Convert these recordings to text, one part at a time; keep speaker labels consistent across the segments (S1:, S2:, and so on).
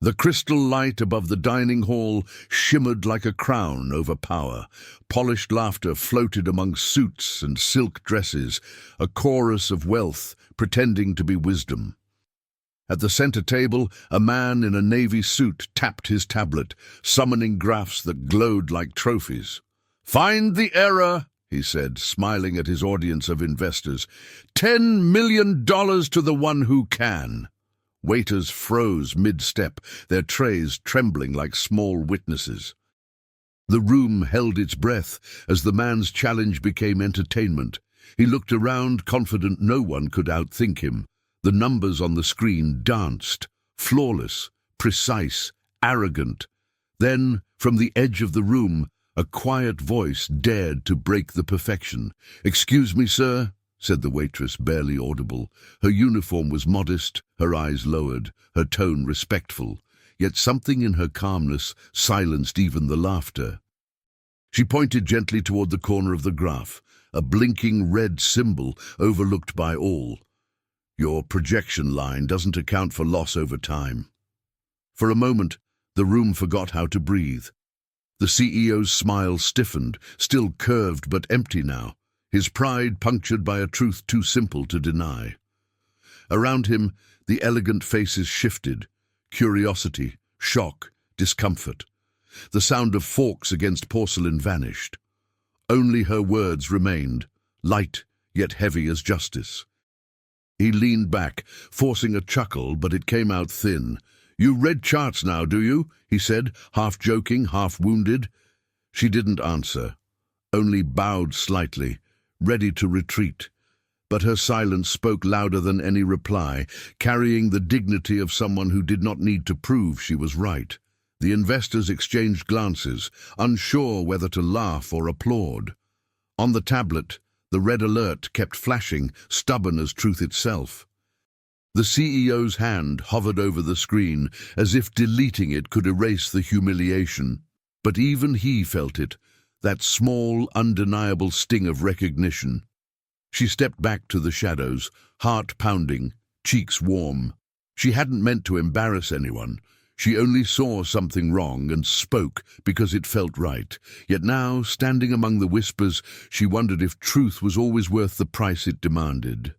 S1: The crystal light above the dining hall shimmered like a crown over power. Polished laughter floated among suits and silk dresses, a chorus of wealth pretending to be wisdom. At the center table, a man in a navy suit tapped his tablet, summoning graphs that glowed like trophies. "Find the error," he said, smiling at his audience of investors. $10 million to the one who can." Waiters froze mid-step, their trays trembling like small witnesses. The room held its breath as the man's challenge became entertainment. He looked around, confident no one could outthink him. The numbers on the screen danced, flawless, precise, arrogant. Then, from the edge of the room, a quiet voice dared to break the perfection. "Excuse me, sir," said the waitress, barely audible. Her uniform was modest, her eyes lowered, her tone respectful, yet something in her calmness silenced even the laughter. She pointed gently toward the corner of the graph, a blinking red symbol overlooked by all. "Your projection line doesn't account for loss over time." For a moment, the room forgot how to breathe. The CEO's smile stiffened, still curved but empty now, his pride punctured by a truth too simple to deny. Around him, the elegant faces shifted, curiosity, shock, discomfort. The sound of forks against porcelain vanished. Only her words remained, light yet heavy as justice. He leaned back, forcing a chuckle, but it came out thin. "You read charts now, do you?" he said, half joking, half wounded. She didn't answer, only bowed slightly, ready to retreat. But her silence spoke louder than any reply, carrying the dignity of someone who did not need to prove she was right. The investors exchanged glances, unsure whether to laugh or applaud. On the tablet, the red alert kept flashing, stubborn as truth itself. The CEO's hand hovered over the screen, as if deleting it could erase the humiliation. But even he felt it, that small, undeniable sting of recognition. She stepped back to the shadows, heart pounding, cheeks warm. She hadn't meant to embarrass anyone. She only saw something wrong and spoke because it felt right. Yet now, standing among the whispers, she wondered if truth was always worth the price it demanded.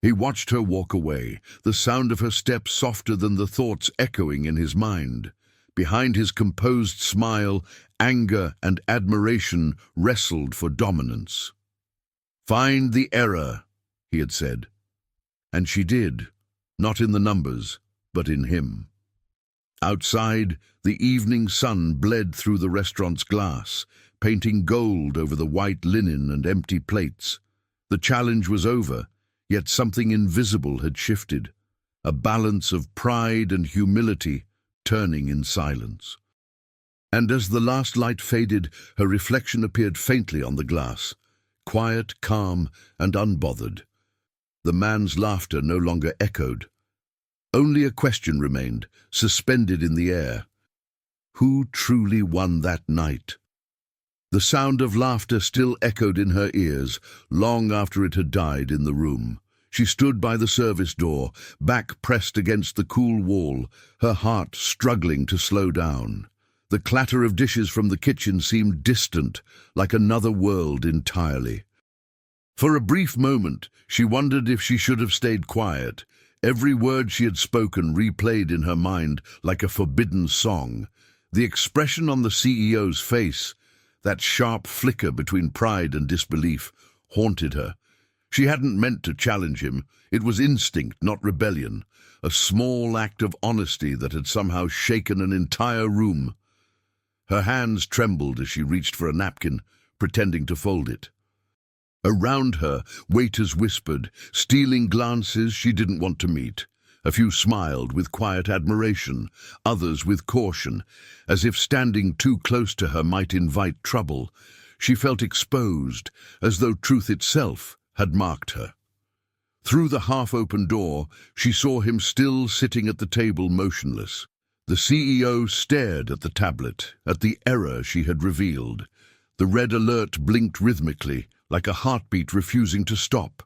S1: He watched her walk away, the sound of her steps softer than the thoughts echoing in his mind. Behind his composed smile, anger and admiration wrestled for dominance. "Find the error," he had said. And she did, not in the numbers, but in him. Outside, the evening sun bled through the restaurant's glass, painting gold over the white linen and empty plates. The challenge was over, yet something invisible had shifted, a balance of pride and humility turning in silence. And as the last light faded, her reflection appeared faintly on the glass, quiet, calm, and unbothered. The man's laughter no longer echoed. Only a question remained, suspended in the air. Who truly won that night? The sound of laughter still echoed in her ears, long after it had died in the room. She stood by the service door, back pressed against the cool wall, her heart struggling to slow down. The clatter of dishes from the kitchen seemed distant, like another world entirely. For a brief moment, she wondered if she should have stayed quiet. Every word she had spoken replayed in her mind like a forbidden song. The expression on the CEO's face, that sharp flicker between pride and disbelief, haunted her. She hadn't meant to challenge him. It was instinct, not rebellion, a small act of honesty that had somehow shaken an entire room. Her hands trembled as she reached for a napkin, pretending to fold it. Around her, waiters whispered, stealing glances she didn't want to meet. A few smiled with quiet admiration, others with caution, as if standing too close to her might invite trouble. She felt exposed, as though truth itself had marked her. Through the half-open door, she saw him still sitting at the table motionless. The CEO stared at the tablet, at the error she had revealed. The red alert blinked rhythmically, like a heartbeat refusing to stop.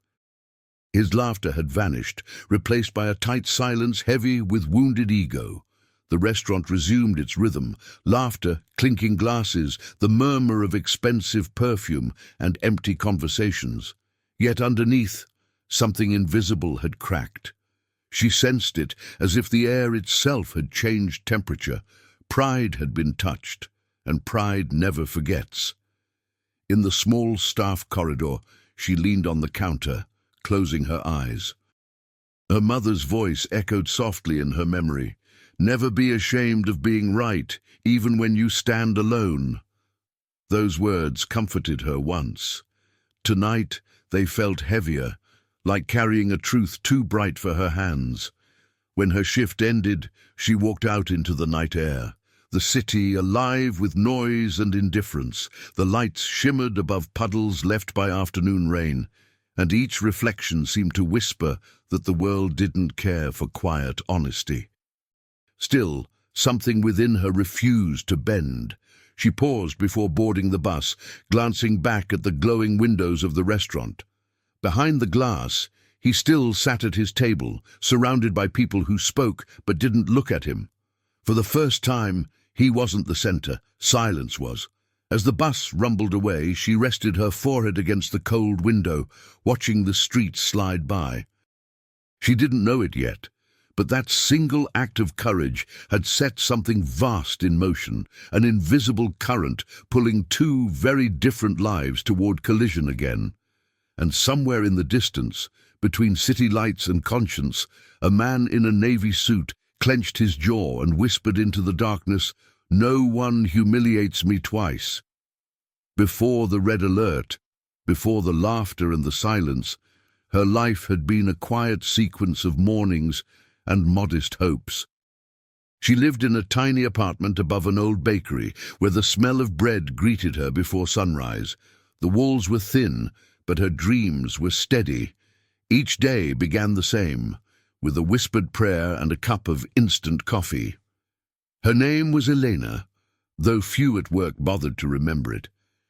S1: His laughter had vanished, replaced by a tight silence heavy with wounded ego. The restaurant resumed its rhythm, laughter, clinking glasses, the murmur of expensive perfume, and empty conversations. Yet underneath, something invisible had cracked. She sensed it, as if the air itself had changed temperature. Pride had been touched, and pride never forgets. In the small staff corridor, she leaned on the counter, closing her eyes. Her mother's voice echoed softly in her memory. "Never be ashamed of being right, even when you stand alone." Those words comforted her once. Tonight, they felt heavier, like carrying a truth too bright for her hands. When her shift ended, she walked out into the night air. The city alive with noise and indifference. The lights shimmered above puddles left by afternoon rain, and each reflection seemed to whisper that the world didn't care for quiet honesty. Still, something within her refused to bend. She paused before boarding the bus, glancing back at the glowing windows of the restaurant. Behind the glass, he still sat at his table, surrounded by people who spoke but didn't look at him. For the first time, he wasn't the center, silence was. As the bus rumbled away, she rested her forehead against the cold window, watching the streets slide by. She didn't know it yet, but that single act of courage had set something vast in motion, an invisible current pulling two very different lives toward collision again. And somewhere in the distance, between city lights and conscience, a man in a navy suit clenched his jaw and whispered into the darkness, "No one humiliates me twice." Before the red alert, before the laughter and the silence, her life had been a quiet sequence of mornings and modest hopes. She lived in a tiny apartment above an old bakery, where the smell of bread greeted her before sunrise. The walls were thin, but her dreams were steady. Each day began the same, with a whispered prayer and a cup of instant coffee. Her name was Elena, though few at work bothered to remember it.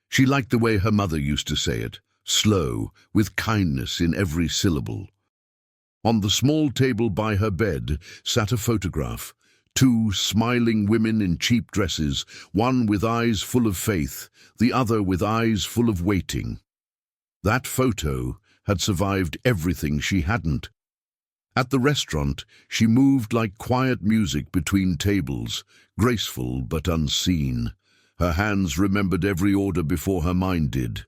S1: She liked the way her mother used to say it, slow, with kindness in every syllable. On the small table by her bed sat a photograph, two smiling women in cheap dresses, one with eyes full of faith, the other with eyes full of waiting. That photo had survived everything she hadn't. At the restaurant, she moved like quiet music between tables, graceful but unseen. Her hands remembered every order before her mind did.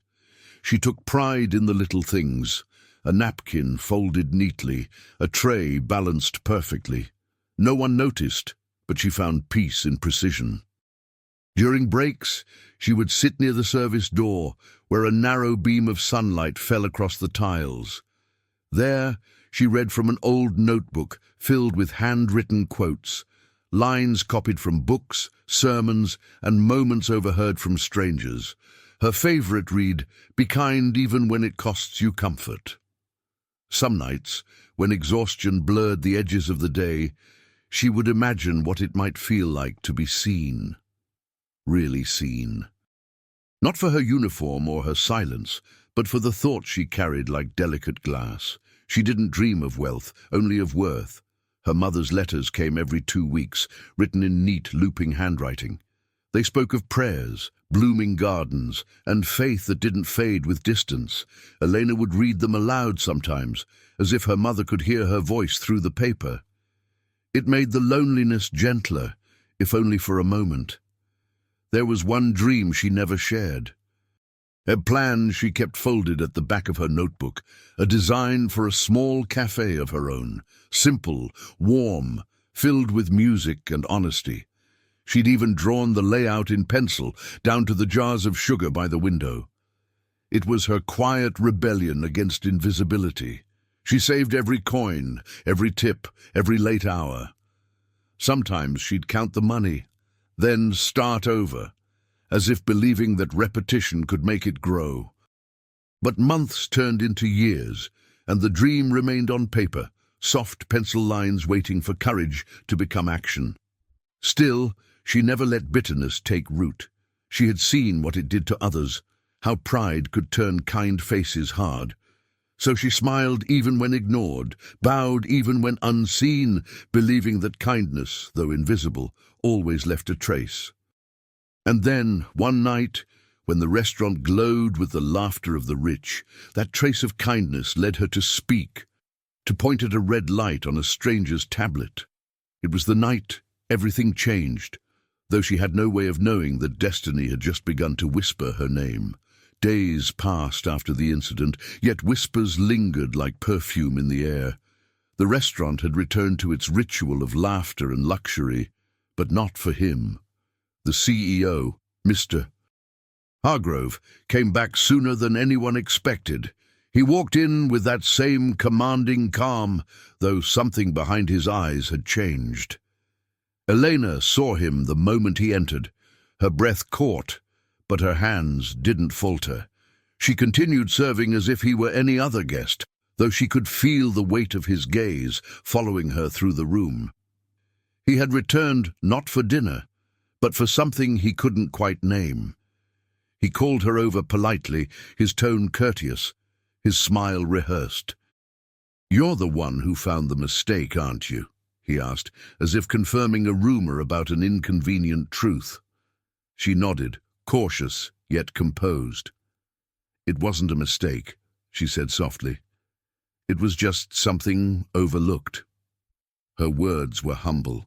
S1: She took pride in the little things, a napkin folded neatly, a tray balanced perfectly. No one noticed, but she found peace in precision. During breaks, she would sit near the service door, where a narrow beam of sunlight fell across the tiles. There, she read from an old notebook filled with handwritten quotes, lines copied from books, sermons, and moments overheard from strangers. Her favorite read, "Be kind even when it costs you comfort." Some nights, when exhaustion blurred the edges of the day, she would imagine what it might feel like to be seen. Really seen. Not for her uniform or her silence, but for the thoughts she carried like delicate glass. She didn't dream of wealth, only of worth. Her mother's letters came every 2 weeks, written in neat, looping handwriting. They spoke of prayers, blooming gardens, and faith that didn't fade with distance. Elena would read them aloud sometimes, as if her mother could hear her voice through the paper. It made the loneliness gentler, if only for a moment. There was one dream she never shared. A plan she kept folded at the back of her notebook, a design for a small cafe of her own, simple, warm, filled with music and honesty. She'd even drawn the layout in pencil, down to the jars of sugar by the window. It was her quiet rebellion against invisibility. She saved every coin, every tip, every late hour. Sometimes she'd count the money, then start over, as if believing that repetition could make it grow. But months turned into years, and the dream remained on paper, soft pencil lines waiting for courage to become action. Still, she never let bitterness take root. She had seen what it did to others, how pride could turn kind faces hard. So she smiled even when ignored, bowed even when unseen, believing that kindness, though invisible, always left a trace. And then, one night, when the restaurant glowed with the laughter of the rich, that trace of kindness led her to speak, to point at a red light on a stranger's tablet. It was the night everything changed, though she had no way of knowing that destiny had just begun to whisper her name. Days passed after the incident, yet whispers lingered like perfume in the air. The restaurant had returned to its ritual of laughter and luxury, but not for him. The CEO, Mr. Hargrove, came back sooner than anyone expected. He walked in with that same commanding calm, though something behind his eyes had changed. Elena saw him the moment he entered. Her breath caught, but her hands didn't falter. She continued serving as if he were any other guest, though she could feel the weight of his gaze following her through the room. He had returned not for dinner, but for something he couldn't quite name. He called her over politely, his tone courteous, his smile rehearsed. "You're the one who found the mistake, aren't you?" he asked, as if confirming a rumor about an inconvenient truth. She nodded, cautious yet composed. "It wasn't a mistake," she said softly. "It was just something overlooked." Her words were humble,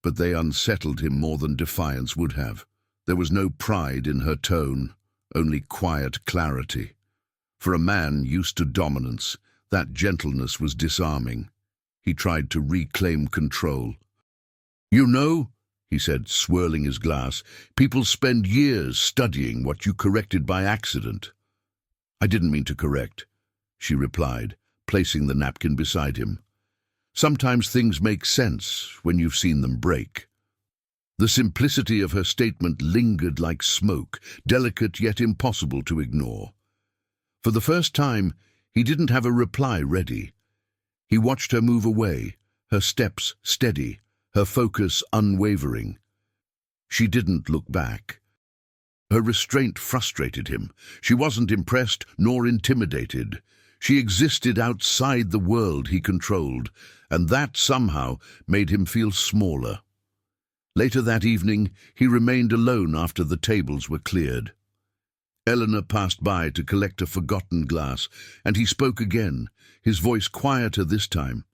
S1: but they unsettled him more than defiance would have. There was no pride in her tone, only quiet clarity. For a man used to dominance, that gentleness was disarming. He tried to reclaim control. "You know," he said, swirling his glass, "people spend years studying what you corrected by accident." "I didn't mean to correct," she replied, placing the napkin beside him. "Sometimes things make sense when you've seen them break." The simplicity of her statement lingered like smoke, delicate yet impossible to ignore. For the first time, he didn't have a reply ready. He watched her move away, her steps steady, her focus unwavering. She didn't look back. Her restraint frustrated him. She wasn't impressed nor intimidated. She existed outside the world he controlled, and that somehow made him feel smaller. Later that evening, he remained alone after the tables were cleared. Eleanor passed by to collect a forgotten glass, and he spoke again, his voice quieter this time.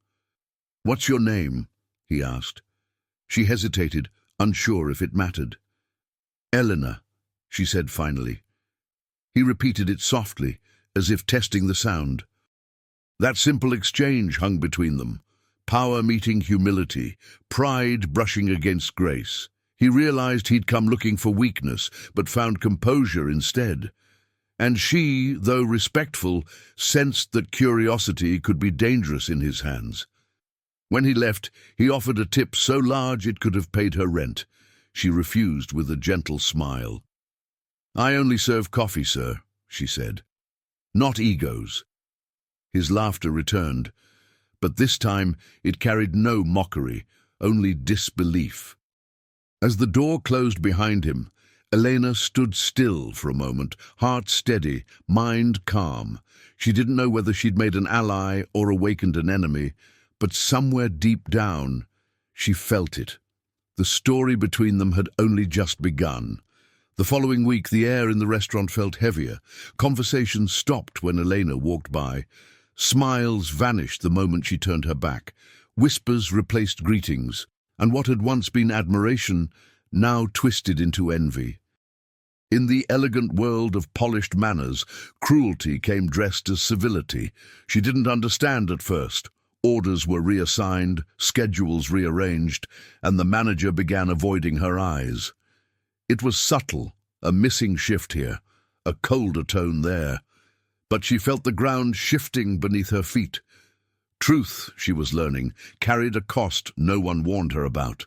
S1: "What's your name?" he asked. She hesitated, unsure if it mattered. "Eleanor," she said finally. He repeated it softly, as if testing the sound. That simple exchange hung between them. Power meeting humility, pride brushing against grace. He realized he'd come looking for weakness, but found composure instead. And she, though respectful, sensed that curiosity could be dangerous in his hands. When he left, he offered a tip so large it could have paid her rent. She refused with a gentle smile. "I only serve coffee, sir," she said. "Not egos." His laughter returned, but this time it carried no mockery, only disbelief. As the door closed behind him, Elena stood still for a moment, heart steady, mind calm. She didn't know whether she'd made an ally or awakened an enemy, but somewhere deep down, she felt it. The story between them had only just begun. The following week, the air in the restaurant felt heavier. Conversations stopped when Elena walked by. Smiles vanished the moment she turned her back. Whispers replaced greetings, and what had once been admiration now twisted into envy. In the elegant world of polished manners, cruelty came dressed as civility. She didn't understand at first. Orders were reassigned, schedules rearranged, and the manager began avoiding her eyes. It was subtle, a missing shift here, a colder tone there. But she felt the ground shifting beneath her feet. Truth, she was learning, carried a cost no one warned her about.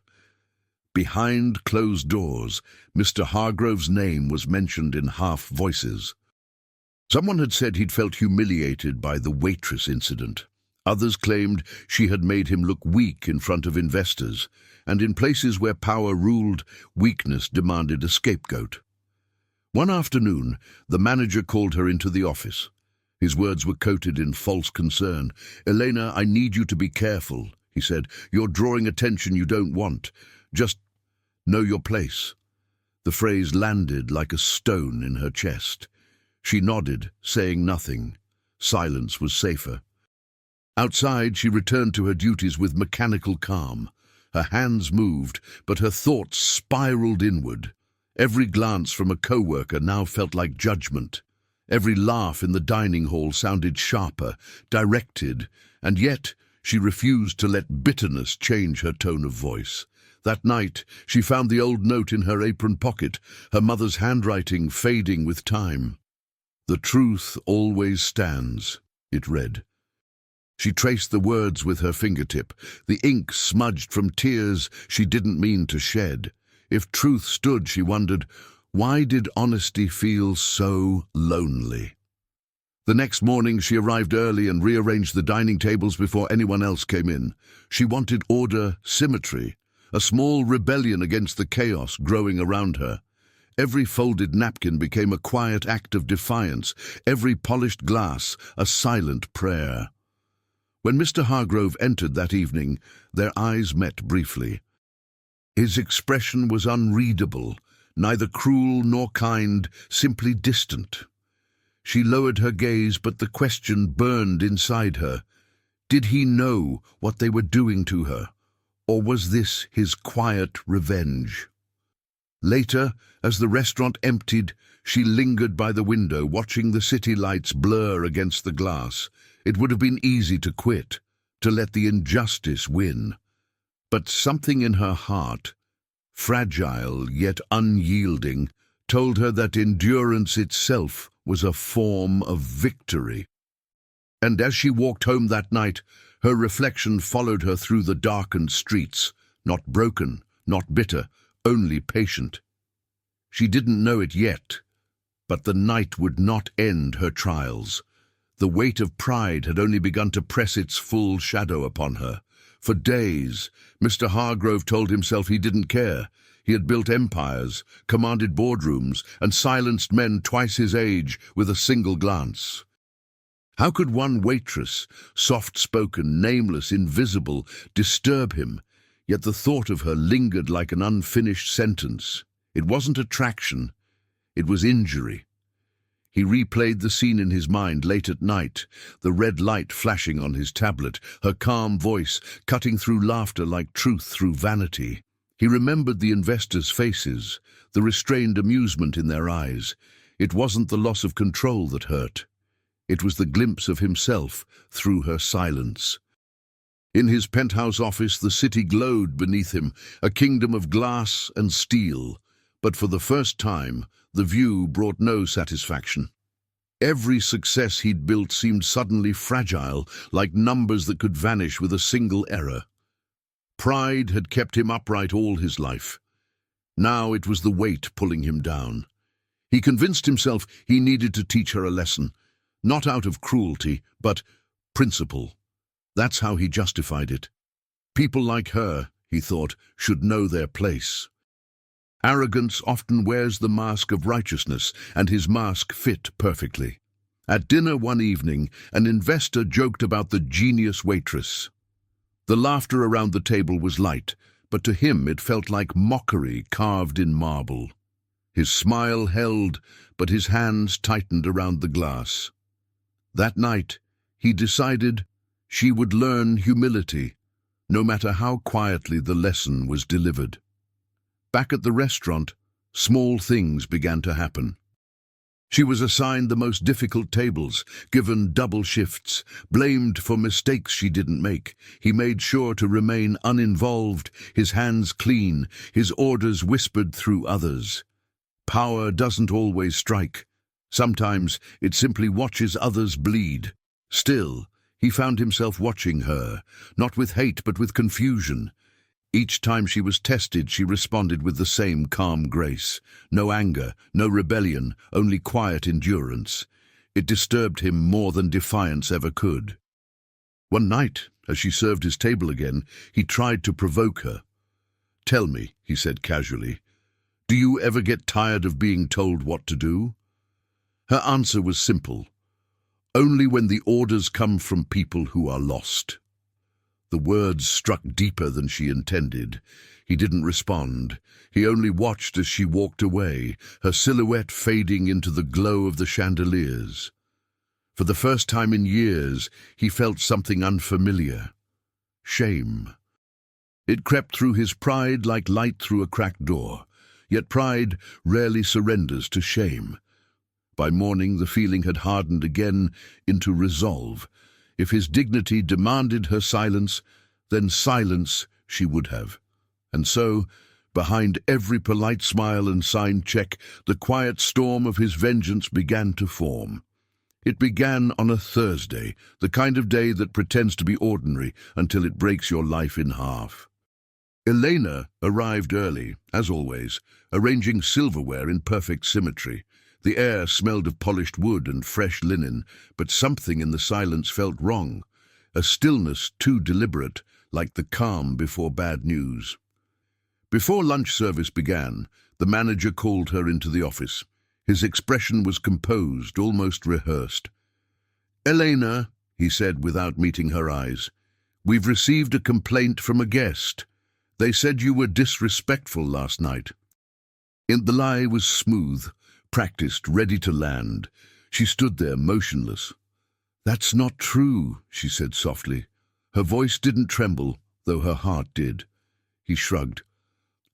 S1: Behind closed doors, Mr. Hargrove's name was mentioned in half voices. Someone had said he'd felt humiliated by the waitress incident. Others claimed she had made him look weak in front of investors, and in places where power ruled, weakness demanded a scapegoat. One afternoon, the manager called her into the office. His words were coated in false concern. "Elena, I need you to be careful," he said. "You're drawing attention you don't want. Just know your place." The phrase landed like a stone in her chest. She nodded, saying nothing. Silence was safer. Outside, she returned to her duties with mechanical calm. Her hands moved, but her thoughts spiraled inward. Every glance from a co-worker now felt like judgment. Every laugh in the dining hall sounded sharper, directed, and yet she refused to let bitterness change her tone of voice. That night, she found the old note in her apron pocket, her mother's handwriting fading with time. "The truth always stands," it read. She traced the words with her fingertip, the ink smudged from tears she didn't mean to shed. If truth stood, she wondered, why did honesty feel so lonely? The next morning, she arrived early and rearranged the dining tables before anyone else came in. She wanted order, symmetry, a small rebellion against the chaos growing around her. Every folded napkin became a quiet act of defiance, every polished glass a silent prayer. When Mr. Hargrove entered that evening, their eyes met briefly. His expression was unreadable, neither cruel nor kind, simply distant. She lowered her gaze, but the question burned inside her. Did he know what they were doing to her, or was this his quiet revenge? Later, as the restaurant emptied, she lingered by the window, watching the city lights blur against the glass. It would have been easy to quit, to let the injustice win. But something in her heart, fragile yet unyielding, told her that endurance itself was a form of victory. And as she walked home that night, her reflection followed her through the darkened streets, not broken, not bitter, only patient. She didn't know it yet, but the night would not end her trials. The weight of pride had only begun to press its full shadow upon her. For days, Mr. Hargrove told himself he didn't care. He had built empires, commanded boardrooms, and silenced men twice his age with a single glance. How could one waitress, soft-spoken, nameless, invisible, disturb him? Yet the thought of her lingered like an unfinished sentence. It wasn't attraction, it was injury. He replayed the scene in his mind late at night, the red light flashing on his tablet, her calm voice cutting through laughter like truth through vanity. He remembered the investors' faces, the restrained amusement in their eyes. It wasn't the loss of control that hurt. It was the glimpse of himself through her silence. In his penthouse office, the city glowed beneath him, a kingdom of glass and steel. But for the first time, the view brought no satisfaction. Every success he'd built seemed suddenly fragile, like numbers that could vanish with a single error. Pride had kept him upright all his life. Now it was the weight pulling him down. He convinced himself he needed to teach her a lesson, not out of cruelty, but principle. That's how he justified it. People like her, he thought, should know their place. Arrogance often wears the mask of righteousness, and his mask fit perfectly. At dinner one evening, an investor joked about the genius waitress. The laughter around the table was light, but to him it felt like mockery carved in marble. His smile held, but his hands tightened around the glass. That night, he decided she would learn humility, no matter how quietly the lesson was delivered. Back at the restaurant, small things began to happen. She was assigned the most difficult tables, given double shifts, blamed for mistakes she didn't make. He made sure to remain uninvolved, his hands clean, his orders whispered through others. Power doesn't always strike. Sometimes it simply watches others bleed. Still, he found himself watching her, not with hate but with confusion. Each time she was tested, she responded with the same calm grace. No anger, no rebellion, only quiet endurance. It disturbed him more than defiance ever could. One night, as she served his table again, he tried to provoke her. "Tell me," he said casually, "do you ever get tired of being told what to do?" Her answer was simple. Only when the orders come from people who are lost. The words struck deeper than she intended. He didn't respond. He only watched as she walked away, her silhouette fading into the glow of the chandeliers. For the first time in years, he felt something unfamiliar. Shame. It crept through his pride like light through a cracked door. Yet pride rarely surrenders to shame. By morning, the feeling had hardened again into resolve. If his dignity demanded her silence, then silence she would have. And so, behind every polite smile and signed check, the quiet storm of his vengeance began to form. It began on a Thursday, the kind of day that pretends to be ordinary until it breaks your life in half. Elena arrived early, as always, arranging silverware in perfect symmetry. The air smelled of polished wood and fresh linen, but something in the silence felt wrong, a stillness too deliberate, like the calm before bad news. Before lunch service began, the manager called her into the office. His expression was composed, almost rehearsed. "Elena," he said without meeting her eyes, "we've received a complaint from a guest. They said you were disrespectful last night." The lie was smooth, practiced, ready to land. She stood there, motionless. "That's not true," she said softly. Her voice didn't tremble, though her heart did. He shrugged.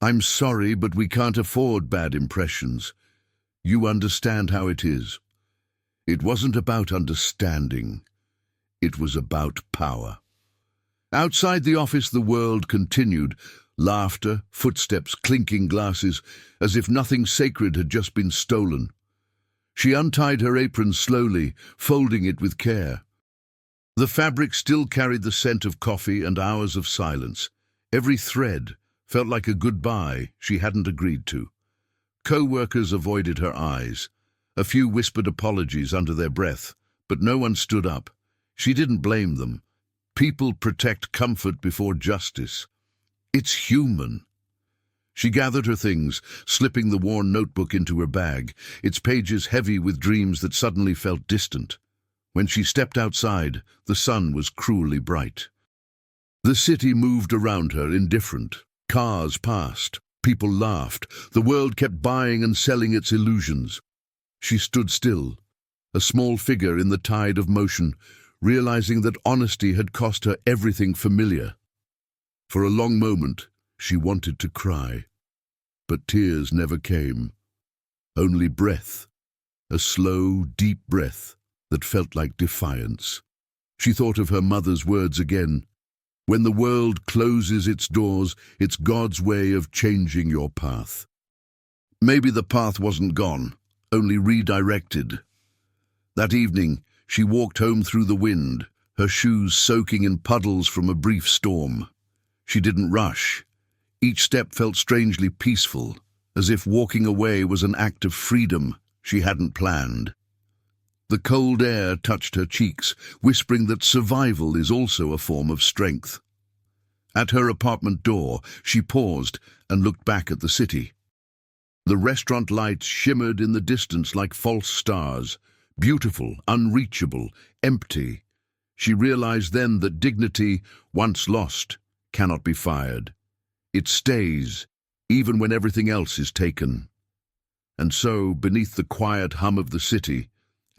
S1: "I'm sorry, but we can't afford bad impressions. You understand how it is." It wasn't about understanding. It was about power. Outside the office, the world continued. Laughter, footsteps, clinking glasses, as if nothing sacred had just been stolen. She untied her apron slowly, folding it with care. The fabric still carried the scent of coffee and hours of silence. Every thread felt like a goodbye she hadn't agreed to. Co-workers avoided her eyes. A few whispered apologies under their breath, but no one stood up. She didn't blame them. People protect comfort before justice. It's human. She gathered her things, slipping the worn notebook into her bag, its pages heavy with dreams that suddenly felt distant. When she stepped outside, the sun was cruelly bright. The city moved around her, indifferent. Cars passed. People laughed. The world kept buying and selling its illusions. She stood still, a small figure in the tide of motion, realizing that honesty had cost her everything familiar. For a long moment, she wanted to cry, but tears never came. Only breath, a slow, deep breath that felt like defiance. She thought of her mother's words again. When the world closes its doors, it's God's way of changing your path. Maybe the path wasn't gone, only redirected. That evening, she walked home through the wind, her shoes soaking in puddles from a brief storm. She didn't rush. Each step felt strangely peaceful, as if walking away was an act of freedom she hadn't planned. The cold air touched her cheeks, whispering that survival is also a form of strength. At her apartment door, she paused and looked back at the city. The restaurant lights shimmered in the distance like false stars, beautiful, unreachable, empty. She realized then that dignity, once lost, cannot be fired. It stays, even when everything else is taken. And so, beneath the quiet hum of the city,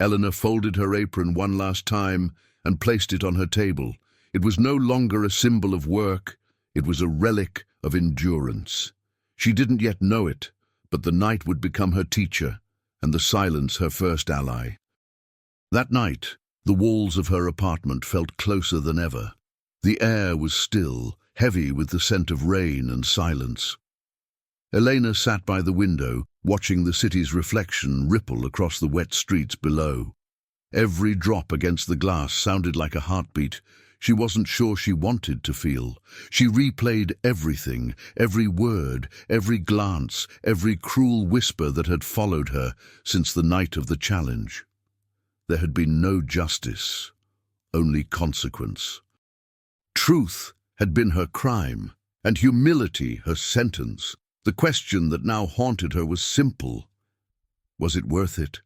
S1: Eleanor folded her apron one last time and placed it on her table. It was no longer a symbol of work, it was a relic of endurance. She didn't yet know it, but the night would become her teacher, and the silence her first ally. That night, the walls of her apartment felt closer than ever. The air was still, heavy with the scent of rain and silence. Elena sat by the window, watching the city's reflection ripple across the wet streets below. Every drop against the glass sounded like a heartbeat. She wasn't sure she wanted to feel. She replayed everything, every word, every glance, every cruel whisper that had followed her since the night of the challenge. There had been no justice, only consequence. Truth had been her crime, and humility her sentence. The question that now haunted her was simple. Was it worth it?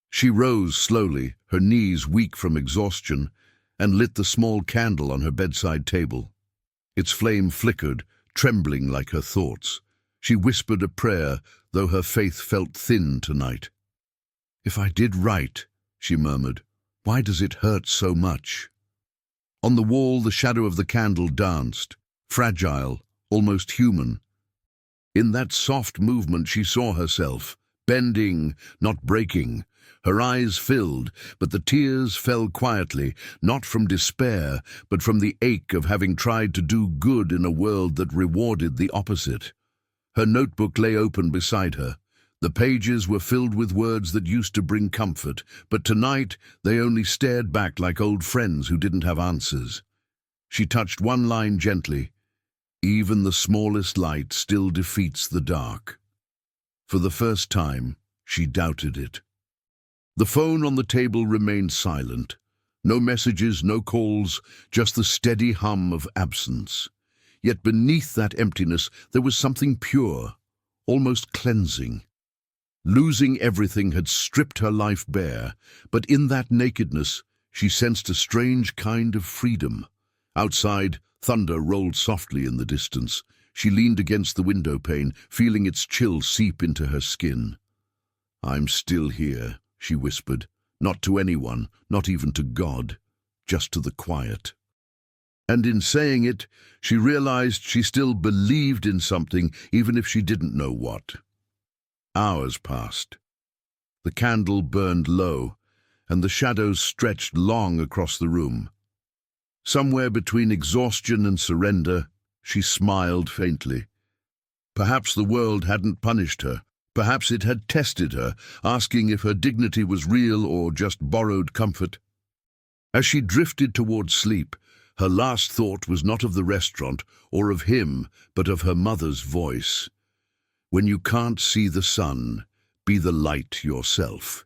S1: She rose slowly, her knees weak from exhaustion, and lit the small candle on her bedside table. Its flame flickered, trembling like her thoughts. She whispered a prayer, though her faith felt thin tonight. "If I did right," she murmured, "why does it hurt so much?" On the wall, the shadow of the candle danced, fragile, almost human. In that soft movement she saw herself, bending, not breaking. Her eyes filled, but the tears fell quietly, not from despair, but from the ache of having tried to do good in a world that rewarded the opposite. Her notebook lay open beside her. The pages were filled with words that used to bring comfort, but tonight they only stared back like old friends who didn't have answers. She touched one line gently. "Even the smallest light still defeats the dark." For the first time, she doubted it. The phone on the table remained silent. No messages, no calls, just the steady hum of absence. Yet beneath that emptiness there was something pure, almost cleansing. Losing everything had stripped her life bare, but in that nakedness she sensed a strange kind of freedom. Outside, thunder rolled softly in the distance. She leaned against the window pane, feeling its chill seep into her skin. "I'm still here," she whispered, not to anyone, not even to God, just to the quiet. And in saying it, she realized she still believed in something, even if she didn't know what. Hours passed. The candle burned low, and the shadows stretched long across the room. Somewhere between exhaustion and surrender, she smiled faintly. Perhaps the world hadn't punished her. Perhaps it had tested her, asking if her dignity was real or just borrowed comfort. As she drifted toward sleep, her last thought was not of the restaurant or of him, but of her mother's voice. "When you can't see the sun, be the light yourself."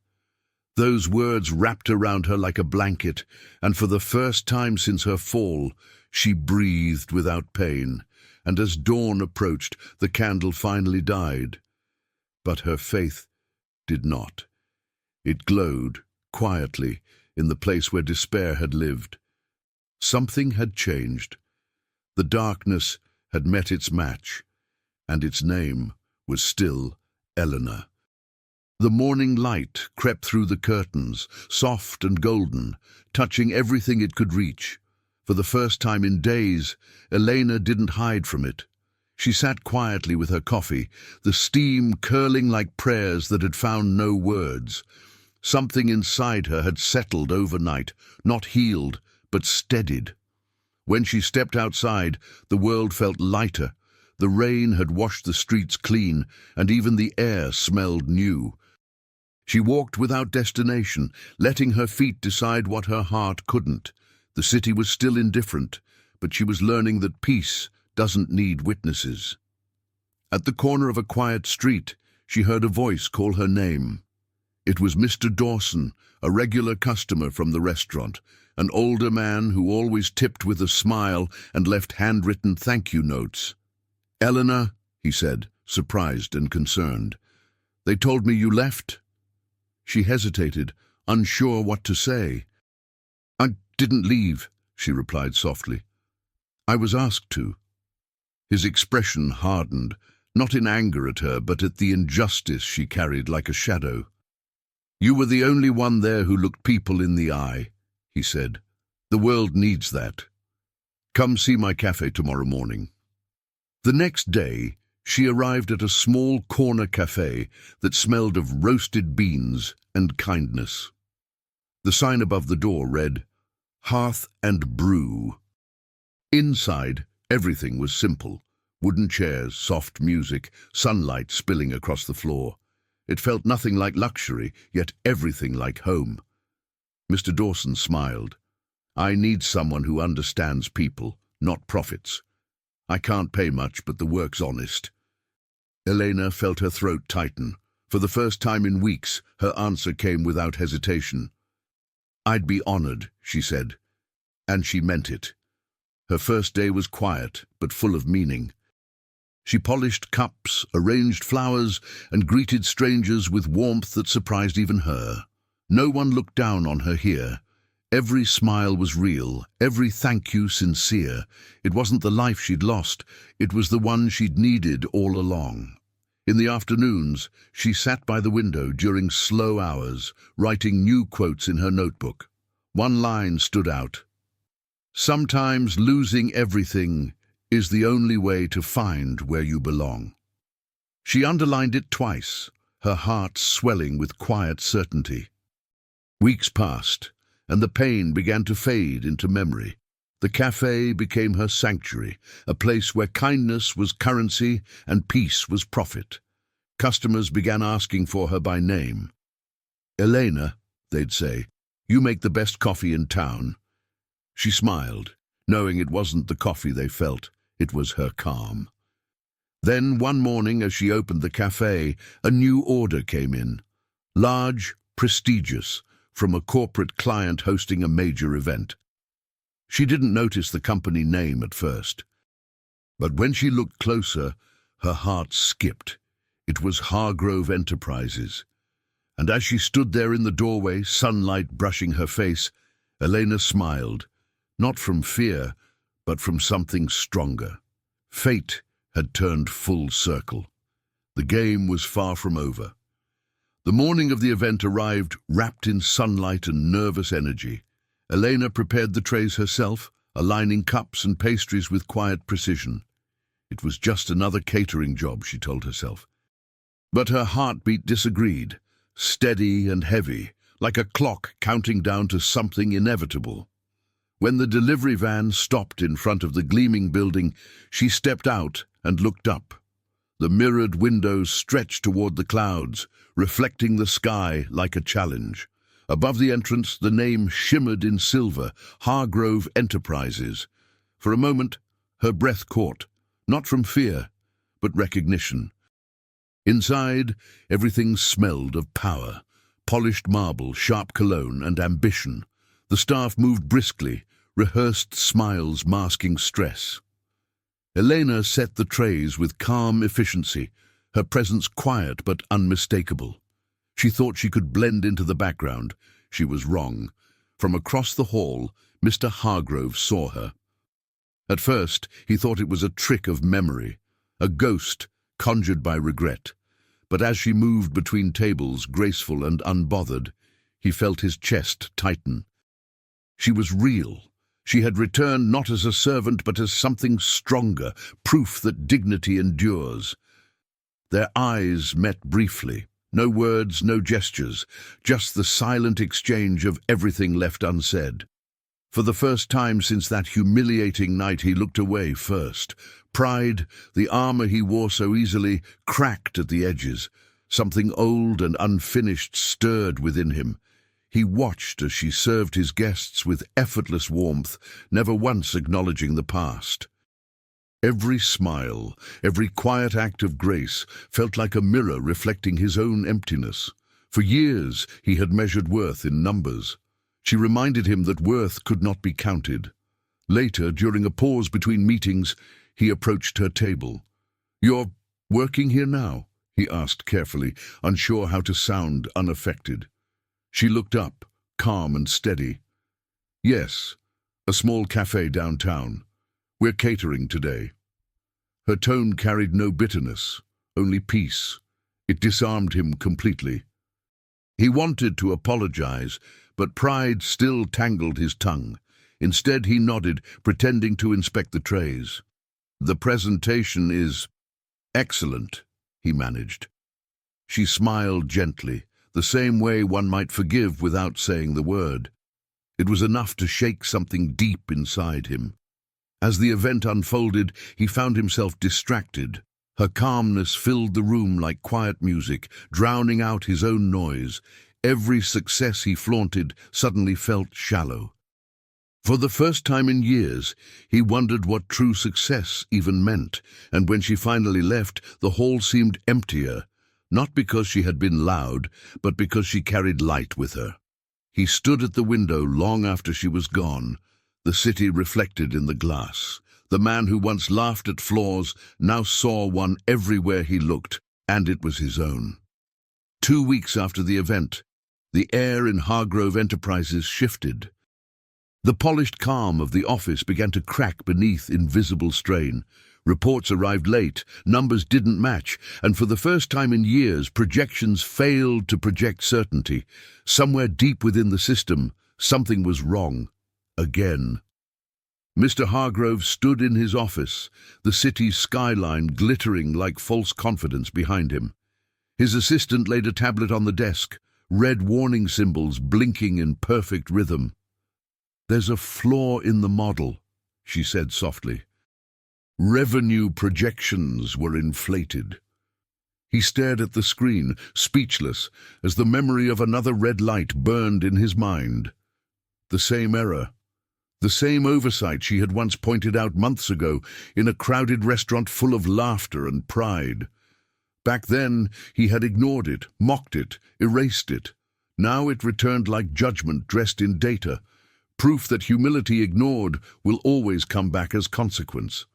S1: Those words wrapped around her like a blanket, and for the first time since her fall, she breathed without pain, and as dawn approached, the candle finally died. But her faith did not. It glowed, quietly, in the place where despair had lived. Something had changed. The darkness had met its match, and its name was still Eleanor. The morning light crept through the curtains, soft and golden, touching everything it could reach. For the first time in days, Elena didn't hide from it. She sat quietly with her coffee, the steam curling like prayers that had found no words. Something inside her had settled overnight, not healed, but steadied. When she stepped outside, the world felt lighter. The rain had washed the streets clean, and even the air smelled new. She walked without destination, letting her feet decide what her heart couldn't. The city was still indifferent, but she was learning that peace doesn't need witnesses. At the corner of a quiet street, she heard a voice call her name. It was Mr. Dawson, a regular customer from the restaurant, an older man who always tipped with a smile and left handwritten thank-you notes. "Eleanor," he said, surprised and concerned. "They told me you left." She hesitated, unsure what to say. "I didn't leave," she replied softly. "I was asked to." His expression hardened, not in anger at her, but at the injustice she carried like a shadow. "You were the only one there who looked people in the eye," he said. "The world needs that. Come see my cafe tomorrow morning." The next day, she arrived at a small corner cafe that smelled of roasted beans and kindness. The sign above the door read, "Hearth and Brew." Inside, everything was simple. Wooden chairs, soft music, sunlight spilling across the floor. It felt nothing like luxury, yet everything like home. Mr. Dawson smiled. "I need someone who understands people, not profits. I can't pay much, but the work's honest." Elena felt her throat tighten. For the first time in weeks, her answer came without hesitation. "I'd be honored," she said. And she meant it. Her first day was quiet, but full of meaning. She polished cups, arranged flowers, and greeted strangers with warmth that surprised even her. No one looked down on her here. Every smile was real, every thank you sincere. It wasn't the life she'd lost, it was the one she'd needed all along. In the afternoons, she sat by the window during slow hours, writing new quotes in her notebook. One line stood out. "Sometimes losing everything is the only way to find where you belong." She underlined it twice, her heart swelling with quiet certainty. Weeks passed, and the pain began to fade into memory. The cafe became her sanctuary, a place where kindness was currency and peace was profit. Customers began asking for her by name. "Elena," they'd say, "you make the best coffee in town." She smiled, knowing it wasn't the coffee they felt, it was her calm. Then one morning, as she opened the cafe, a new order came in. Large, prestigious, from a corporate client hosting a major event. She didn't notice the company name at first. But when she looked closer, her heart skipped. It was Hargrove Enterprises. And as she stood there in the doorway, sunlight brushing her face, Elena smiled, not from fear, but from something stronger. Fate had turned full circle. The game was far from over. The morning of the event arrived, wrapped in sunlight and nervous energy. Elena prepared the trays herself, aligning cups and pastries with quiet precision. It was just another catering job, she told herself. But her heartbeat disagreed, steady and heavy, like a clock counting down to something inevitable. When the delivery van stopped in front of the gleaming building, she stepped out and looked up. The mirrored windows stretched toward the clouds, reflecting the sky like a challenge. Above the entrance, the name shimmered in silver, Hargrove Enterprises. For a moment, her breath caught, not from fear, but recognition. Inside, everything smelled of power, polished marble, sharp cologne, and ambition. The staff moved briskly, rehearsed smiles masking stress. Elena set the trays with calm efficiency, her presence quiet but unmistakable. She thought she could blend into the background. She was wrong. From across the hall, Mr. Hargrove saw her. At first, he thought it was a trick of memory, a ghost conjured by regret. But as she moved between tables, graceful and unbothered, he felt his chest tighten. She was real. She had returned not as a servant but as something stronger, proof that dignity endures. Their eyes met briefly. No words, no gestures, just the silent exchange of everything left unsaid. For the first time since that humiliating night, he looked away first. Pride, the armor he wore so easily, cracked at the edges. Something old and unfinished stirred within him. He watched as she served his guests with effortless warmth, never once acknowledging the past. Every smile, every quiet act of grace felt like a mirror reflecting his own emptiness. For years he had measured worth in numbers. She reminded him that worth could not be counted. Later, during a pause between meetings, he approached her table. "You're working here now?" he asked carefully, unsure how to sound unaffected. She looked up, calm and steady. "Yes, a small cafe downtown. We're catering today." Her tone carried no bitterness, only peace. It disarmed him completely. He wanted to apologize, but pride still tangled his tongue. Instead, he nodded, pretending to inspect the trays. "The presentation is excellent," he managed. She smiled gently, the same way one might forgive without saying the word. It was enough to shake something deep inside him. As the event unfolded, he found himself distracted. Her calmness filled the room like quiet music, drowning out his own noise. Every success he flaunted suddenly felt shallow. For the first time in years, he wondered what true success even meant, and when she finally left, the hall seemed emptier, not because she had been loud, but because she carried light with her. He stood at the window long after she was gone, the city reflected in the glass. The man who once laughed at flaws now saw one everywhere he looked, and it was his own. 2 weeks after the event, The air in Hargrove Enterprises shifted. The polished calm of the office began to crack beneath invisible strain. Reports arrived late, numbers didn't match, and for the first time in years, projections failed to project certainty. Somewhere deep within the system, something was wrong. Again. Mr. Hargrove stood in his office, the city's skyline glittering like false confidence behind him. His assistant laid a tablet on the desk, red warning symbols blinking in perfect rhythm. "There's a flaw in the model," she said softly. Revenue projections were inflated. He stared at the screen, speechless, as the memory of another red light burned in his mind. The same error, the same oversight she had once pointed out months ago in a crowded restaurant full of laughter and pride. Back then, he had ignored it, mocked it, erased it. Now it returned like judgment dressed in data, proof that humility ignored will always come back as consequence.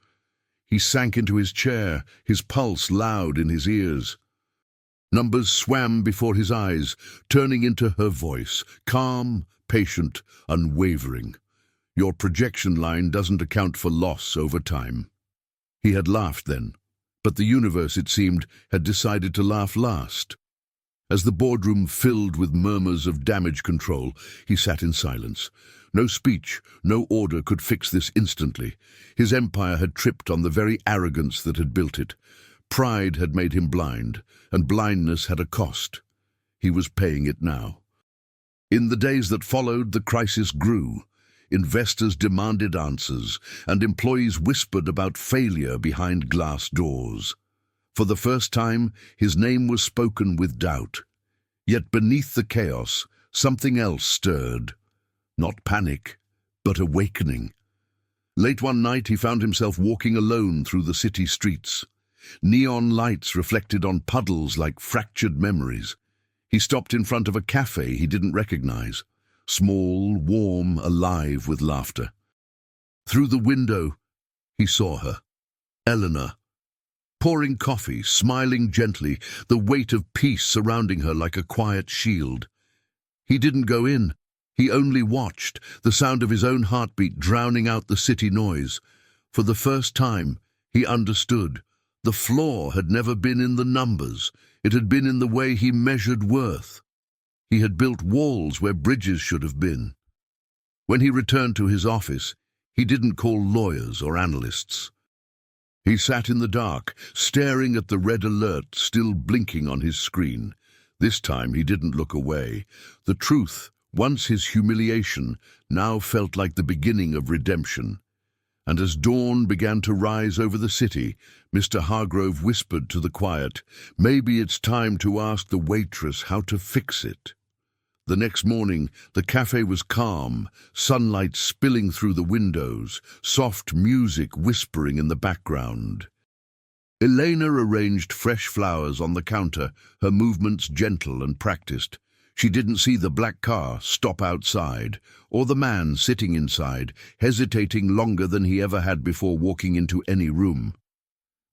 S1: He sank into his chair, his pulse loud in his ears. Numbers swam before his eyes, turning into her voice, calm, patient, unwavering. "Your projection line doesn't account for loss over time." He had laughed then, but the universe, it seemed, had decided to laugh last. As the boardroom filled with murmurs of damage control, he sat in silence. No speech, no order could fix this instantly. His empire had tripped on the very arrogance that had built it. Pride had made him blind, and blindness had a cost. He was paying it now. In the days that followed, the crisis grew. Investors demanded answers, and employees whispered about failure behind glass doors. For the first time, his name was spoken with doubt. Yet beneath the chaos, something else stirred. Not panic, but awakening. Late one night, he found himself walking alone through the city streets. Neon lights reflected on puddles like fractured memories. He stopped in front of a cafe he didn't recognize. Small, warm, alive with laughter. Through the window, he saw her, Eleanor, pouring coffee, smiling gently, the weight of peace surrounding her like a quiet shield. He didn't go in. He only watched, the sound of his own heartbeat drowning out the city noise. For the first time, he understood. The flaw had never been in the numbers. It had been in the way he measured worth. He had built walls where bridges should have been. When he returned to his office, he didn't call lawyers or analysts. He sat in the dark, staring at the red alert still blinking on his screen. This time he didn't look away. The truth, once his humiliation, now felt like the beginning of redemption. And as dawn began to rise over the city, Mr. Hargrove whispered to the quiet, "Maybe it's time to ask the waitress how to fix it." The next morning, the cafe was calm, sunlight spilling through the windows, soft music whispering in the background. Elena arranged fresh flowers on the counter, her movements gentle and practiced. She didn't see the black car stop outside, or the man sitting inside, hesitating longer than he ever had before walking into any room.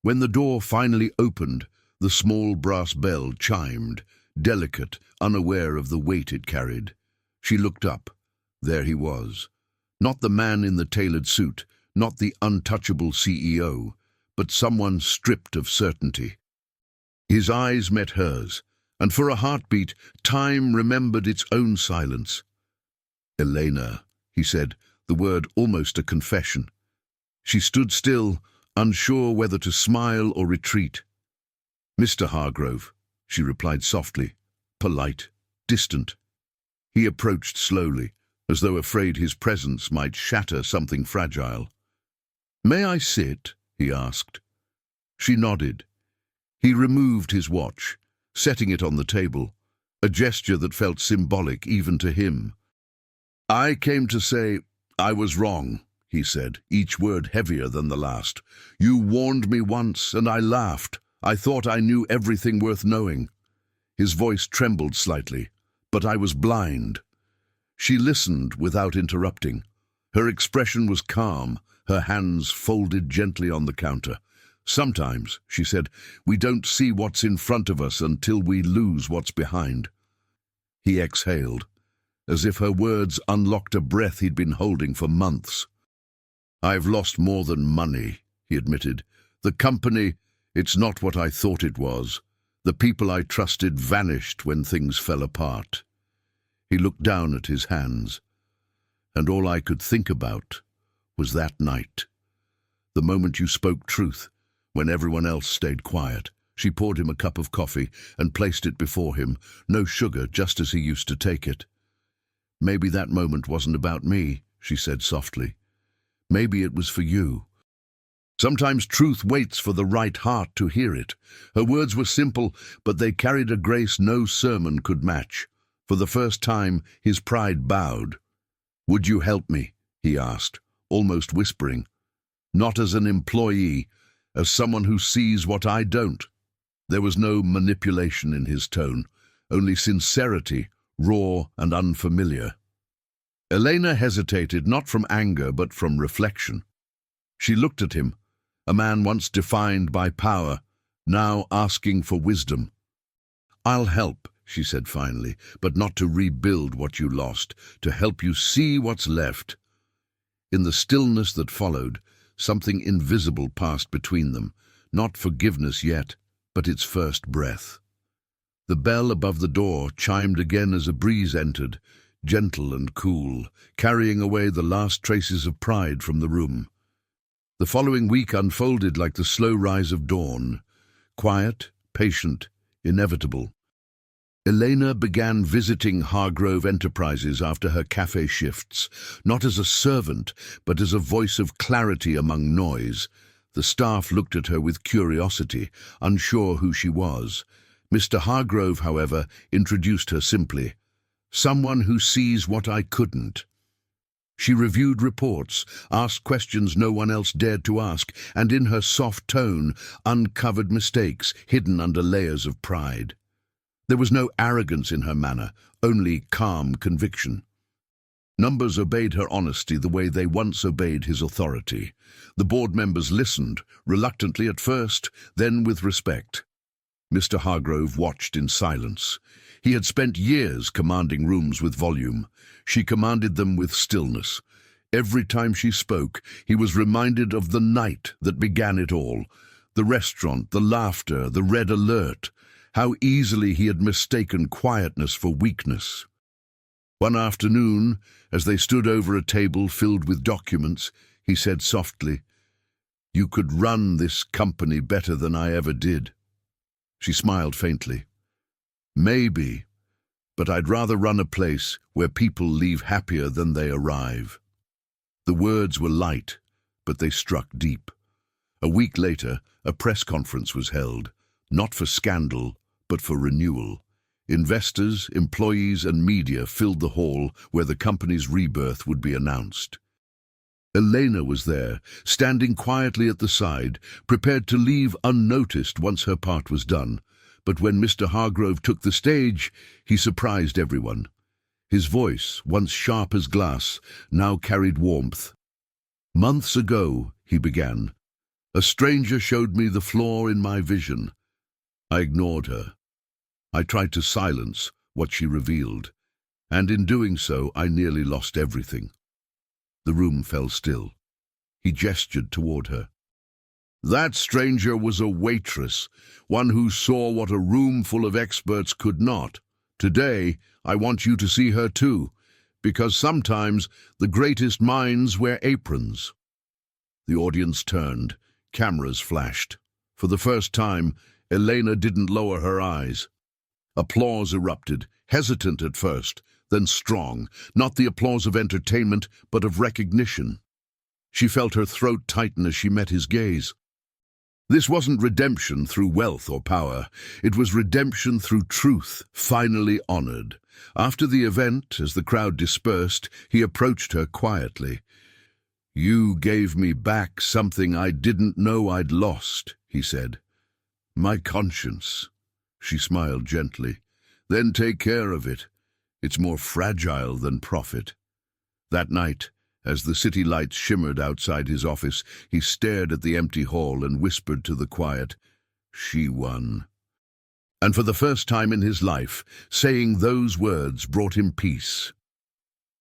S1: When the door finally opened, the small brass bell chimed, delicate, unaware of the weight it carried. She looked up. There he was. Not the man in the tailored suit, not the untouchable CEO, but someone stripped of certainty. His eyes met hers, and for a heartbeat, time remembered its own silence. "Elena," he said, the word almost a confession. She stood still, unsure whether to smile or retreat. "Mr. Hargrove," she replied softly, polite, distant. He approached slowly, as though afraid his presence might shatter something fragile. "May I sit?" he asked. She nodded. He removed his watch, setting it on the table, a gesture that felt symbolic even to him. "I came to say I was wrong," he said, each word heavier than the last. "You warned me once, and I laughed. I thought I knew everything worth knowing." His voice trembled slightly, but I was blind. She listened without interrupting. Her expression was calm, her hands folded gently on the counter. "Sometimes," she said, "we don't see what's in front of us until we lose what's behind." He exhaled, as if her words unlocked a breath he'd been holding for months. "I've lost more than money," he admitted. "The company, it's not what I thought it was. The people I trusted vanished when things fell apart." He looked down at his hands, and all I could think about was that night. The moment you spoke truth, when everyone else stayed quiet. She poured him a cup of coffee and placed it before him, no sugar, just as he used to take it. "Maybe that moment wasn't about me," she said softly. "Maybe it was for you. Sometimes truth waits for the right heart to hear it." Her words were simple, but they carried a grace no sermon could match. For the first time, his pride bowed. "Would you help me?" he asked, almost whispering. "Not as an employee, as someone who sees what I don't." There was no manipulation in his tone, only sincerity, raw and unfamiliar. Elena hesitated, not from anger but from reflection. She looked at him, a man once defined by power, now asking for wisdom. "I'll help," she said finally, "but not to rebuild what you lost, to help you see what's left." In the stillness that followed, something invisible passed between them, not forgiveness yet, but its first breath. The bell above the door chimed again as a breeze entered, gentle and cool, carrying away the last traces of pride from the room. The following week unfolded like the slow rise of dawn, quiet, patient, inevitable. Elena began visiting Hargrove Enterprises after her cafe shifts, not as a servant, but as a voice of clarity among noise. The staff looked at her with curiosity, unsure who she was. Mr. Hargrove, however, introduced her simply. "Someone who sees what I couldn't." She reviewed reports, asked questions no one else dared to ask, and in her soft tone uncovered mistakes hidden under layers of pride. There was no arrogance in her manner, only calm conviction. Numbers obeyed her honesty the way they once obeyed his authority. The board members listened, reluctantly at first, then with respect. Mr. Hargrove watched in silence. He had spent years commanding rooms with volume. She commanded them with stillness. Every time she spoke, he was reminded of the night that began it all. The restaurant, the laughter, the red alert. How easily he had mistaken quietness for weakness. One afternoon, as they stood over a table filled with documents, he said softly, "You could run this company better than I ever did." She smiled faintly. "Maybe, but I'd rather run a place where people leave happier than they arrive." The words were light, but they struck deep. A week later, a press conference was held, not for scandal, but for renewal. Investors, employees, and media filled the hall where the company's rebirth would be announced. Elena was there, standing quietly at the side, prepared to leave unnoticed once her part was done. But when Mr. Hargrove took the stage, he surprised everyone. His voice, once sharp as glass, now carried warmth. "Months ago," he began, "a stranger showed me the flaw in my vision. I ignored her. I tried to silence what she revealed, and in doing so I nearly lost everything." The room fell still. He gestured toward her. "That stranger was a waitress, one who saw what a room full of experts could not. Today, I want you to see her too, because sometimes the greatest minds wear aprons." The audience turned. Cameras flashed. For the first time, Elena didn't lower her eyes. Applause erupted, hesitant at first, then strong, not the applause of entertainment, but of recognition. She felt her throat tighten as she met his gaze. This wasn't redemption through wealth or power. It was redemption through truth, finally honored. After the event, as the crowd dispersed, he approached her quietly. "You gave me back something I didn't know I'd lost," he said. "My conscience." She smiled gently. "Then take care of it. It's more fragile than profit." That night, as the city lights shimmered outside his office, he stared at the empty hall and whispered to the quiet, "She won." And for the first time in his life, saying those words brought him peace.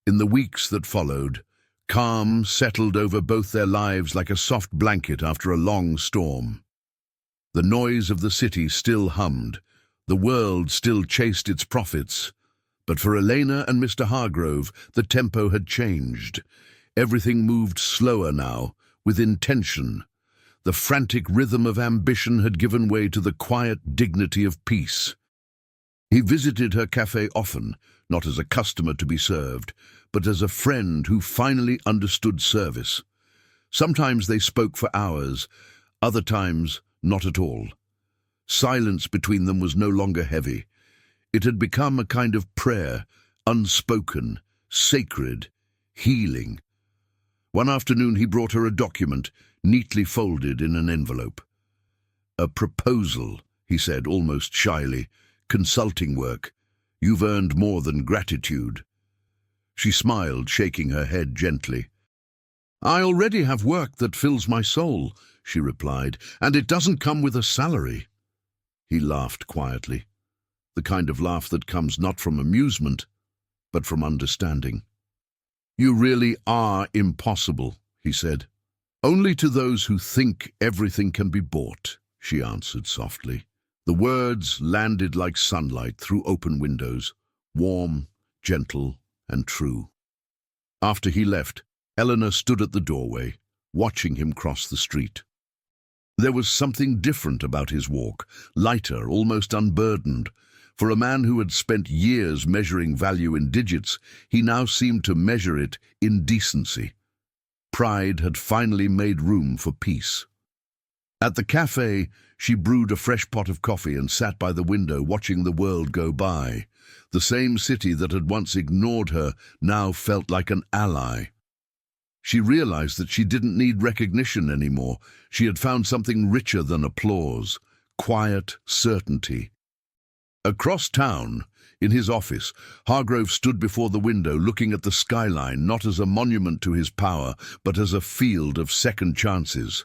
S1: In the weeks that followed, calm settled over both their lives like a soft blanket after a long storm. The noise of the city still hummed, the world still chased its profits. But for Elena and Mr. Hargrove, the tempo had changed. Everything moved slower now, with intention. The frantic rhythm of ambition had given way to the quiet dignity of peace. He visited her cafe often, not as a customer to be served, but as a friend who finally understood service. Sometimes they spoke for hours, other times not at all. Silence between them was no longer heavy. It had become a kind of prayer, unspoken, sacred, healing. One afternoon he brought her a document, neatly folded in an envelope. "A proposal," he said almost shyly. "Consulting work. You've earned more than gratitude." She smiled, shaking her head gently. "I already have work that fills my soul," she replied, "and it doesn't come with a salary." He laughed quietly, the kind of laugh that comes not from amusement, but from understanding. "You really are impossible," he said. "Only to those who think everything can be bought," she answered softly. The words landed like sunlight through open windows, warm, gentle, and true. After he left, Eleanor stood at the doorway, watching him cross the street. There was something different about his walk, lighter, almost unburdened. For a man who had spent years measuring value in digits, he now seemed to measure it in decency. Pride had finally made room for peace. At the cafe, she brewed a fresh pot of coffee and sat by the window watching the world go by. The same city that had once ignored her now felt like an ally. She realized that she didn't need recognition anymore. She had found something richer than applause, quiet certainty. Across town, in his office, Hargrove stood before the window looking at the skyline not as a monument to his power, but as a field of second chances.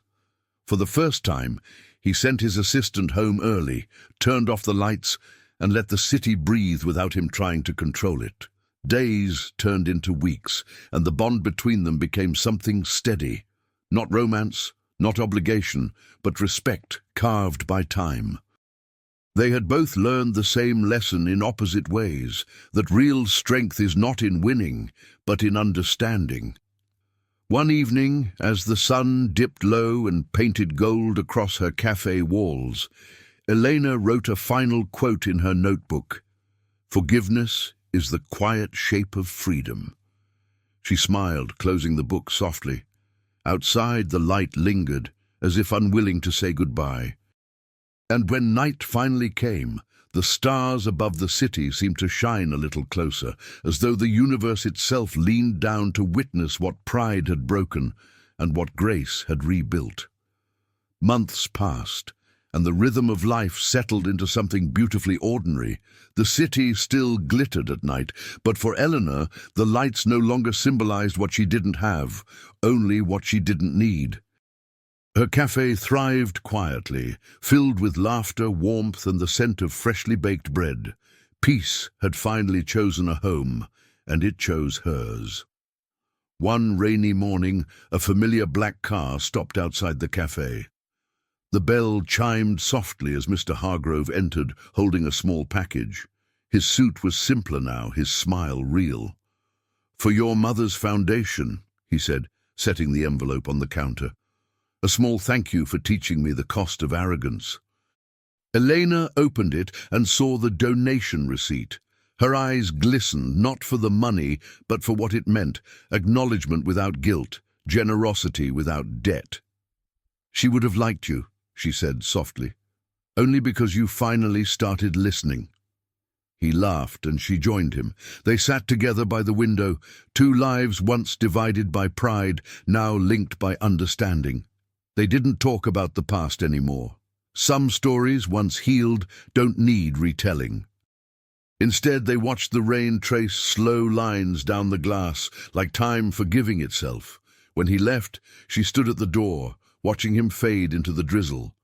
S1: For the first time, he sent his assistant home early, turned off the lights, and let the city breathe without him trying to control it. Days turned into weeks, and the bond between them became something steady. Not romance, not obligation, but respect carved by time. They had both learned the same lesson in opposite ways, that real strength is not in winning, but in understanding. One evening, as the sun dipped low and painted gold across her cafe walls, Elena wrote a final quote in her notebook: "Forgiveness is the quiet shape of freedom." She smiled, closing the book softly. Outside, the light lingered, as if unwilling to say goodbye. And when night finally came, the stars above the city seemed to shine a little closer, as though the universe itself leaned down to witness what pride had broken and what grace had rebuilt. Months passed, and the rhythm of life settled into something beautifully ordinary. The city still glittered at night, but for Eleanor, the lights no longer symbolized what she didn't have, only what she didn't need. Her cafe thrived quietly, filled with laughter, warmth, and the scent of freshly baked bread. Peace had finally chosen a home, and it chose hers. One rainy morning, a familiar black car stopped outside the cafe. The bell chimed softly as Mr. Hargrove entered, holding a small package. His suit was simpler now, his smile real. "For your mother's foundation," he said, setting the envelope on the counter. "A small thank you for teaching me the cost of arrogance." Elena opened it and saw the donation receipt. Her eyes glistened, not for the money, but for what it meant: acknowledgement without guilt, generosity without debt. "She would have liked you," she said softly, "only because you finally started listening." He laughed, and she joined him. They sat together by the window, two lives once divided by pride, now linked by understanding. They didn't talk about the past anymore. Some stories, once healed, don't need retelling. Instead, they watched the rain trace slow lines down the glass, like time forgiving itself. When he left, she stood at the door, watching him fade into the drizzle.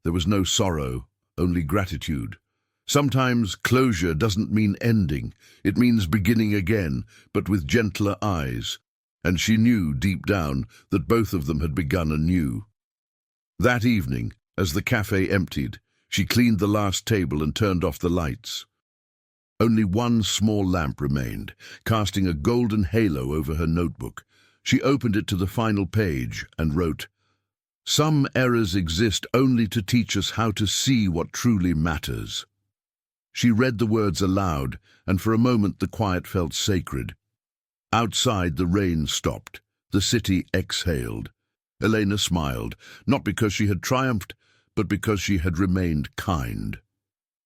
S1: There was no sorrow, only gratitude. Sometimes closure doesn't mean ending. It means beginning again, but with gentler eyes. And she knew deep down that both of them had begun anew. That evening, as the cafe emptied, she cleaned the last table and turned off the lights. Only one small lamp remained, casting a golden halo over her notebook. She opened it to the final page and wrote, "Some errors exist only to teach us how to see what truly matters." She read the words aloud, and for a moment the quiet felt sacred. Outside, the rain stopped. The city exhaled. Elena smiled, not because she had triumphed, but because she had remained kind.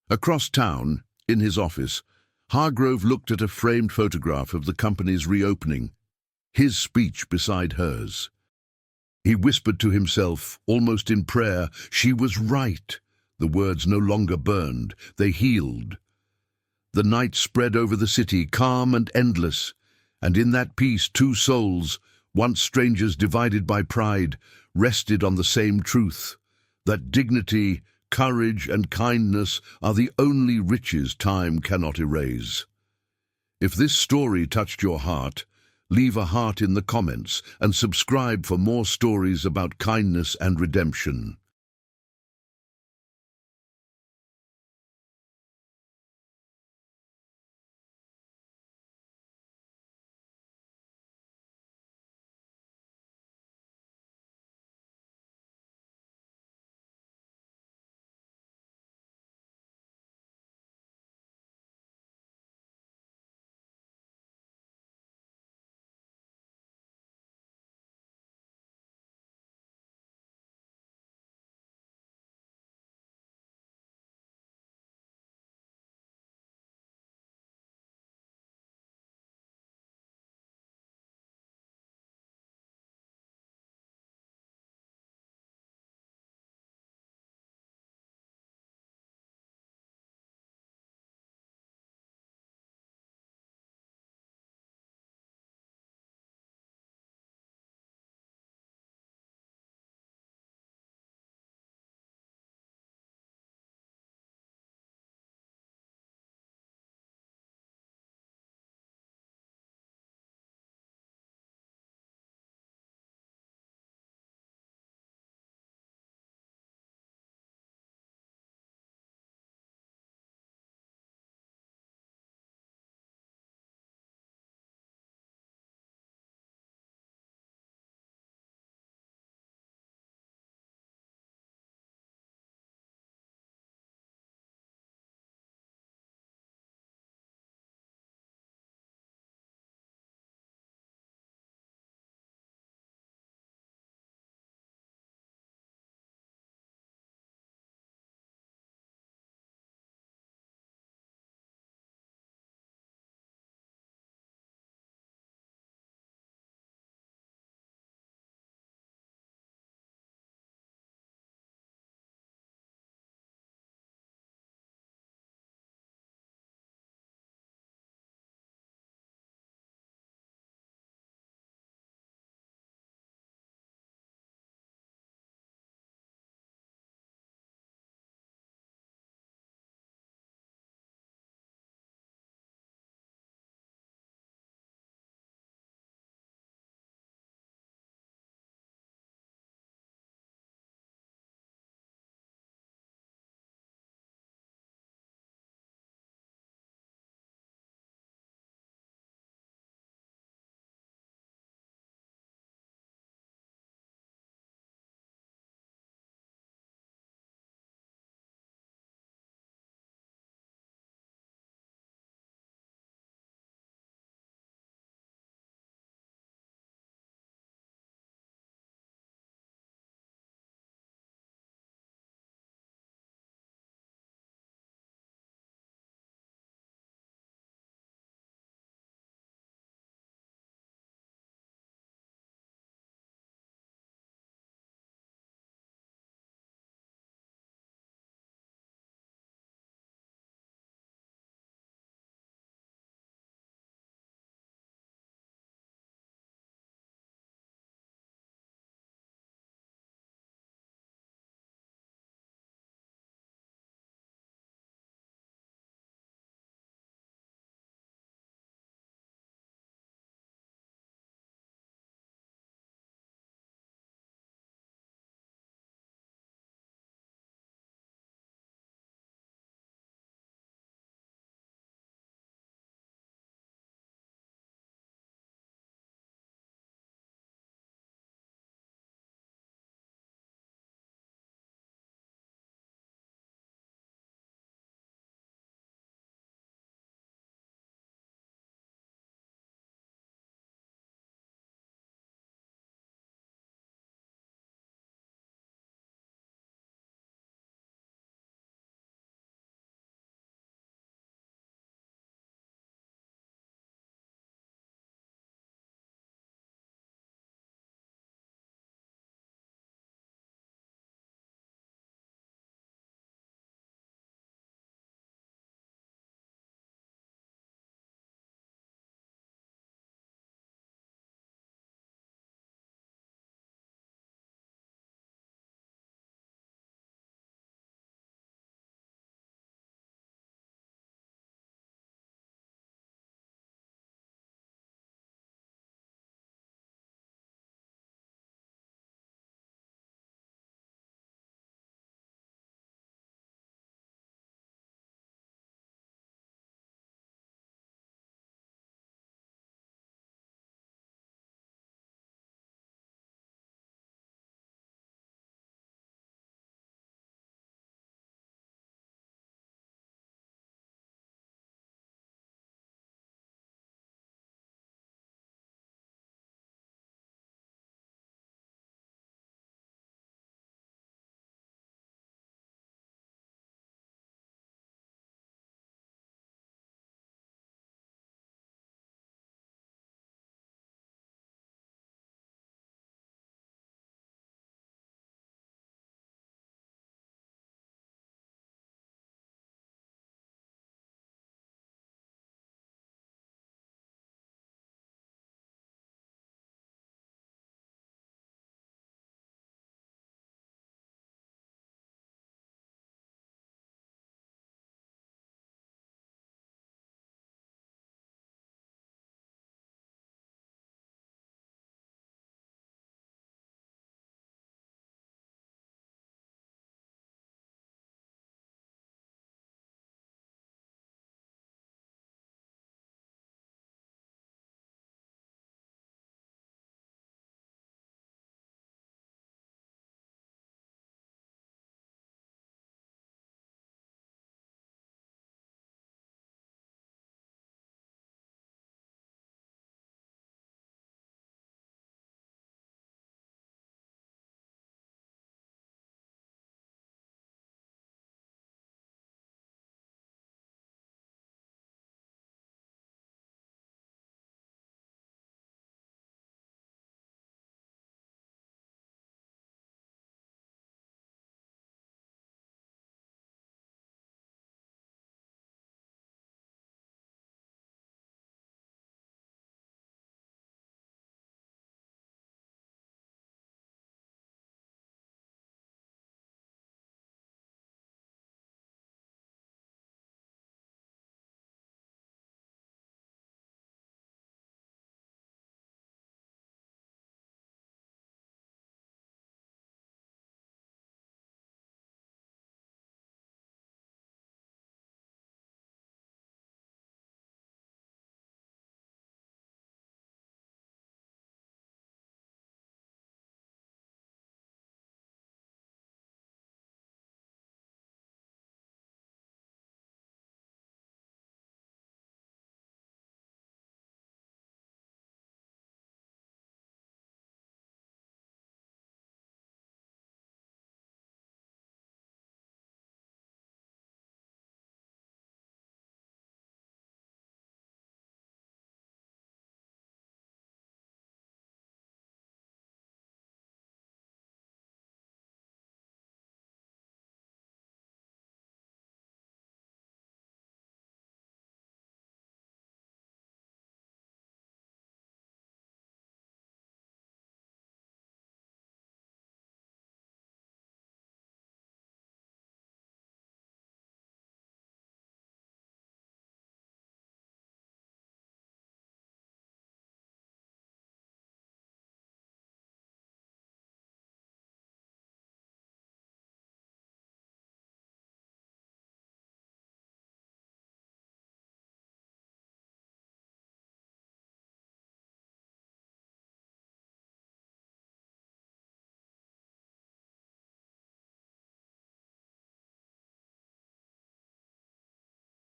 S1: Across town, in his office, Hargrove looked at a framed photograph of the company's reopening, his speech beside hers. He whispered to himself, almost in prayer, she was right. The words no longer burned, they healed. The night spread over the city, calm and endless, and in that peace 2 souls, once strangers divided by pride, rested on the same truth, that dignity, courage and kindness are the only riches time cannot erase. If this story touched your heart, leave a heart in the comments and subscribe for more stories about kindness and redemption.